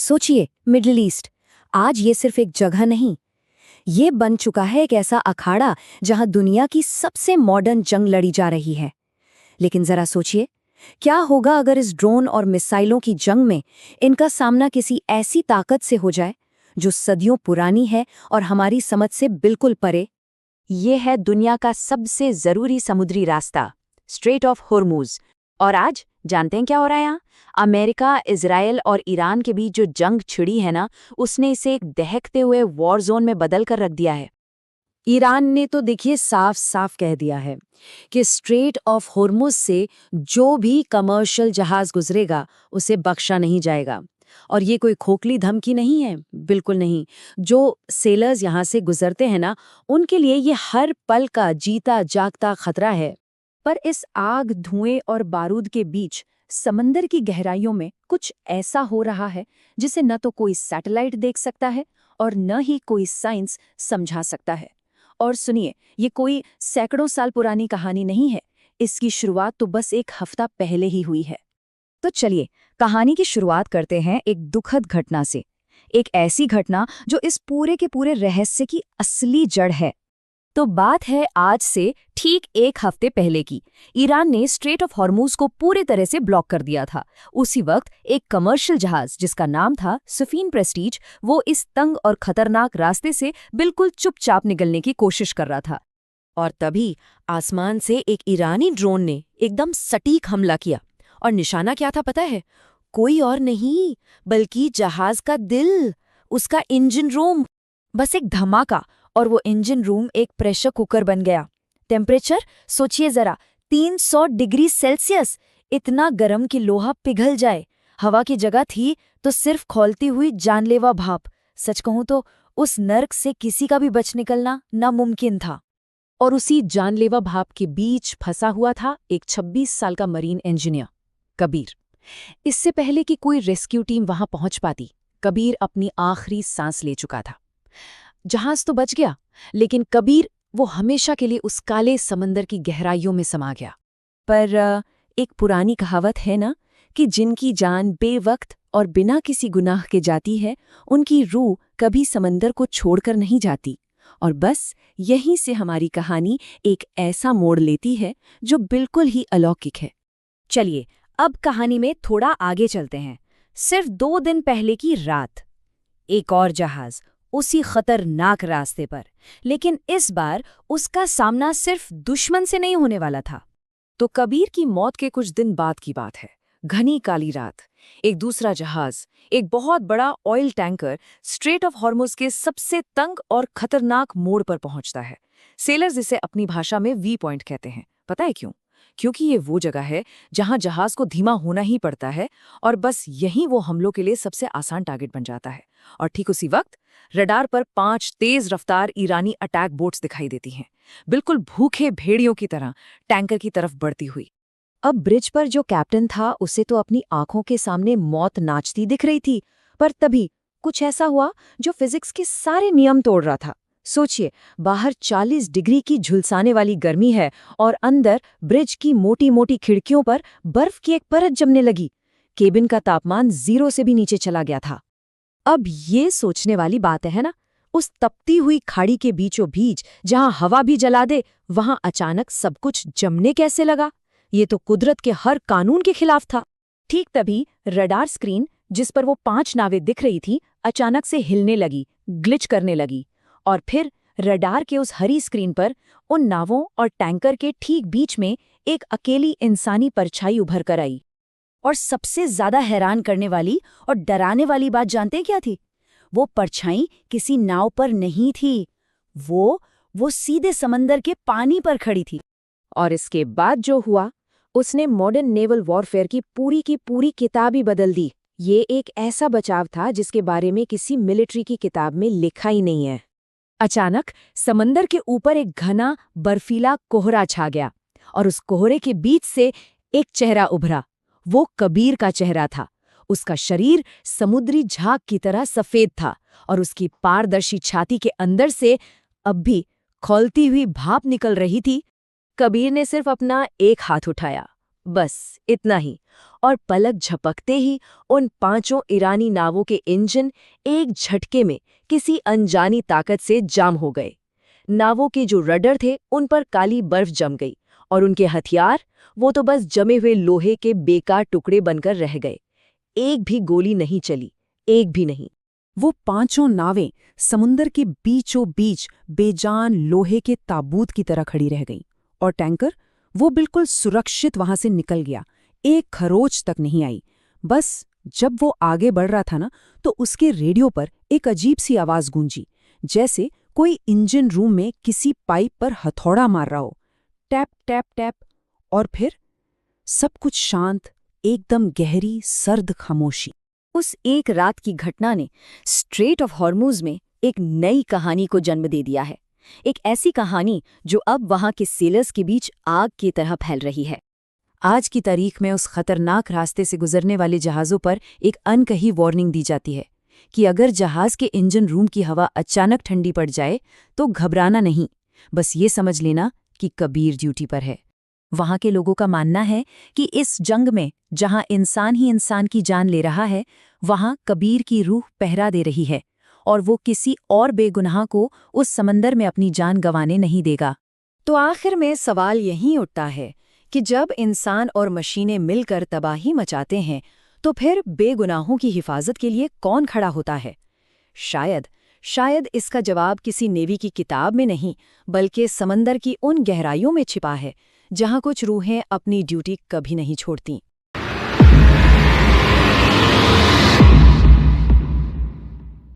सोचिए, middle east आज ये सिर्फ एक जगह नहीं, ये बन चुका है एक ऐसा अखाड़ा जहां दुनिया की सबसे मॉडर्न जंग लड़ी जा रही है। लेकिन जरा सोचिए, क्या होगा अगर इस ड्रोन और मिसाइलों की जंग में इनका सामना किसी ऐसी ताकत से हो जाए जो सदियों पुरानी है और हमारी समझ से बिल्कुल परे। ये है दुनिया का सबसे जरूरी समुद्री रास्ता, स्ट्रेट ऑफ होर्मुज। और आज जानते हैं क्या हो रहा है यहाँ? अमेरिका, इजराइल और ईरान के बीच जो जंग छिड़ी है ना, उसने इसे एक दहकते हुए वॉर जोन में बदल कर रख दिया है। ईरान ने तो देखिए साफ साफ कह दिया है कि स्ट्रेट ऑफ होर्मुज से जो भी कमर्शियल जहाज गुजरेगा उसे बख्शा नहीं जाएगा। और ये कोई खोखली धमकी नहीं है, बिल्कुल नहीं। जो सेलर्स यहाँ से गुजरते हैं ना, उनके लिए ये हर पल का जीता जागता खतरा है। पर इस आग, धुएं और बारूद के बीच समंदर की गहराइयों में कुछ ऐसा हो रहा है जिसे न तो कोई सैटेलाइट देख सकता है और न ही कोई साइंस समझा सकता है। और सुनिए, ये कोई सैकड़ों साल पुरानी कहानी नहीं है। इसकी शुरुआत तो बस एक हफ्ता पहले ही हुई है। तो चलिए, कहानी की शुरुआत करते हैं एक दुखद घटना से। एक ऐसी घटना जो इस पूरे के पूरे रहस्य की असली जड़ है। तो बात है आज से ठीक एक हफ्ते पहले की। ईरान ने स्ट्रेट ऑफ हॉर्मुज को पूरी तरह से ब्लॉक कर दिया था। उसी वक्त एक कमर्शियल जहाज जिसका नाम था सफीन प्रेस्टीज, वो इस तंग और खतरनाक रास्ते से बिल्कुल चुपचाप निकलने की कोशिश कर रहा था। और तभी आसमान से एक ईरानी ड्रोन ने एकदम सटीक हमला किया। और निशाना क्या था पता है? कोई और नहीं बल्कि जहाज का दिल, उसका इंजन रूम। बस एक धमाका और वो इंजन रूम एक प्रेशर कुकर बन गया। टेम्परेचर सोचिए जरा, 300 डिग्री सेल्सियस, इतना गर्म कि लोहा पिघल जाए। हवा की जगह थी तो सिर्फ खौलती हुई जानलेवा भाप। सच कहूं तो उस नर्क से किसी का भी बच निकलना नामुमकिन था। और उसी जानलेवा भाप के बीच फंसा हुआ था एक 26 साल का मरीन इंजीनियर, कबीर। इससे पहले कि कोई रेस्क्यू टीम वहां पहुंच पाती, कबीर अपनी आखिरी सांस ले चुका था। जहाज तो बच गया, लेकिन कबीर वो हमेशा के लिए उस काले समंदर की गहराइयों में समा गया। पर एक पुरानी कहावत है ना कि जिनकी जान बेवक्त और बिना किसी गुनाह के जाती है, उनकी रूह कभी समंदर को छोड़कर नहीं जाती। और बस यहीं से हमारी कहानी एक ऐसा मोड़ लेती है जो बिल्कुल ही अलौकिक है। चलिए, अब कहानी में थोड़ा आगे चलते हैं। सिर्फ 2 दिन पहले की रात, एक और जहाज उसी खतरनाक रास्ते पर, लेकिन इस बार उसका सामना सिर्फ दुश्मन से नहीं होने वाला था। तो कबीर की मौत के कुछ दिन बाद की बात है। घनी काली रात, एक दूसरा जहाज, एक बहुत बड़ा oil tanker straight of Hormuz के सबसे तंग और खतरनाक मोड़ पर पहुंचता है। सेलर्स इसे अपनी भाषा में वी पॉइंट कहते हैं। पता है क्यों? क्योंकि ये वो जगह है जहां जहाज को धीमा होना ही पड़ता है और बस यहीं वो हमलों के लिए सबसे आसान टारगेट बन जाता है। और ठीक उसी वक्त रडार पर 5 तेज रफ्तार ईरानी अटैक बोट्स दिखाई देती हैं, बिल्कुल भूखे भेड़ियों की तरह टैंकर की तरफ बढ़ती हुई। अब ब्रिज पर जो कैप्टन था, उसे तो अपनी आंखों के सामने मौत नाचती दिख रही थी। पर तभी कुछ ऐसा हुआ जो फिजिक्स के सारे नियम तोड़ रहा था। सोचिए, बाहर 40 डिग्री की झुलसाने वाली गर्मी है और अंदर ब्रिज की मोटी मोटी खिड़कियों पर बर्फ की एक परत जमने लगी। केबिन का तापमान 0 से भी नीचे चला गया था। अब ये सोचने वाली बात है ना, उस तपती हुई खाड़ी के बीचों बीच जहां हवा भी जला दे, वहां अचानक सब कुछ जमने कैसे लगा? ये तो कुदरत के हर कानून के खिलाफ था। ठीक तभी रडार स्क्रीन, जिस पर वो 5 नावें दिख रही थी, अचानक से हिलने लगी, ग्लिच करने लगी। और फिर रडार के उस हरी स्क्रीन पर उन नावों और टैंकर के ठीक बीच में एक अकेली इंसानी परछाई उभर कर आई। और सबसे ज्यादा हैरान करने वाली और डराने वाली बात जानते हैं क्या थी? वो परछाई किसी नाव पर नहीं थी, वो सीधे समंदर के पानी पर खड़ी थी। और इसके बाद जो हुआ, उसने मॉडर्न नेवल वॉरफेयर की पूरी किताब ही बदल दी। ये एक ऐसा बचाव था जिसके बारे में किसी मिलिट्री की किताब में लिखा ही नहीं है। अचानक समंदर के ऊपर एक घना बर्फीला कोहरा छा गया और उस कोहरे के बीच से एक चेहरा उभरा। वो कबीर का चेहरा था। उसका शरीर समुद्री झाग की तरह सफेद था और उसकी पारदर्शी छाती के अंदर से अब भी खौलती हुई भाप निकल रही थी। कबीर ने सिर्फ अपना एक हाथ उठाया, बस इतना ही, और पलक झपकते ही उन 5 ईरानी नावों के इंजन एक झटके में किसी अनजानी ताकत से जाम हो गए। नावों के जो रडर थे उन पर काली बर्फ जम गई और उनके हथियार, वो तो बस जमे हुए लोहे के बेकार टुकड़े बनकर रह गए। एक भी गोली नहीं चली, एक भी नहीं। वो 5 नावें समुंदर के बीचों बीच बेजान लोहे के ताबूत की तरह खड़ी रह गईं, और टैंकर वो बिल्कुल सुरक्षित वहां से निकल गया, एक खरोच तक नहीं आई। बस जब वो आगे बढ़ रहा था ना, तो उसके रेडियो पर एक अजीब सी आवाज गूंजी, जैसे कोई इंजन रूम में किसी पाइप पर हथौड़ा मार रहा हो। टैप टैप टैप, और फिर सब कुछ शांत, एकदम गहरी सर्द खामोशी। उस एक रात की घटना ने स्ट्रेट ऑफ हॉर्मुज में एक नई कहानी को जन्म दे दिया है। एक ऐसी कहानी जो अब वहां के सेलर्स के बीच आग की तरह फैल रही है। आज की तारीख में उस खतरनाक रास्ते से गुजरने वाले जहाज़ों पर एक अनकही वार्निंग दी जाती है कि अगर जहाज़ के इंजन रूम की हवा अचानक ठंडी पड़ जाए तो घबराना नहीं, बस ये समझ लेना कि कबीर ड्यूटी पर है। वहां के लोगों का मानना है कि इस जंग में जहां इंसान ही इंसान की जान ले रहा है, वहां कबीर की रूह पहरा दे रही है और वो किसी और बेगुनाह को उस समंदर में अपनी जान गंवाने नहीं देगा। तो आखिर में सवाल यही उठता है कि जब इंसान और मशीनें मिलकर तबाही मचाते हैं, तो फिर बेगुनाहों की हिफाजत के लिए कौन खड़ा होता है? शायद इसका जवाब किसी नेवी की किताब में नहीं, बल्कि समंदर की उन गहराइयों में छिपा है, जहां कुछ रूहें अपनी ड्यूटी कभी नहीं छोड़तीं।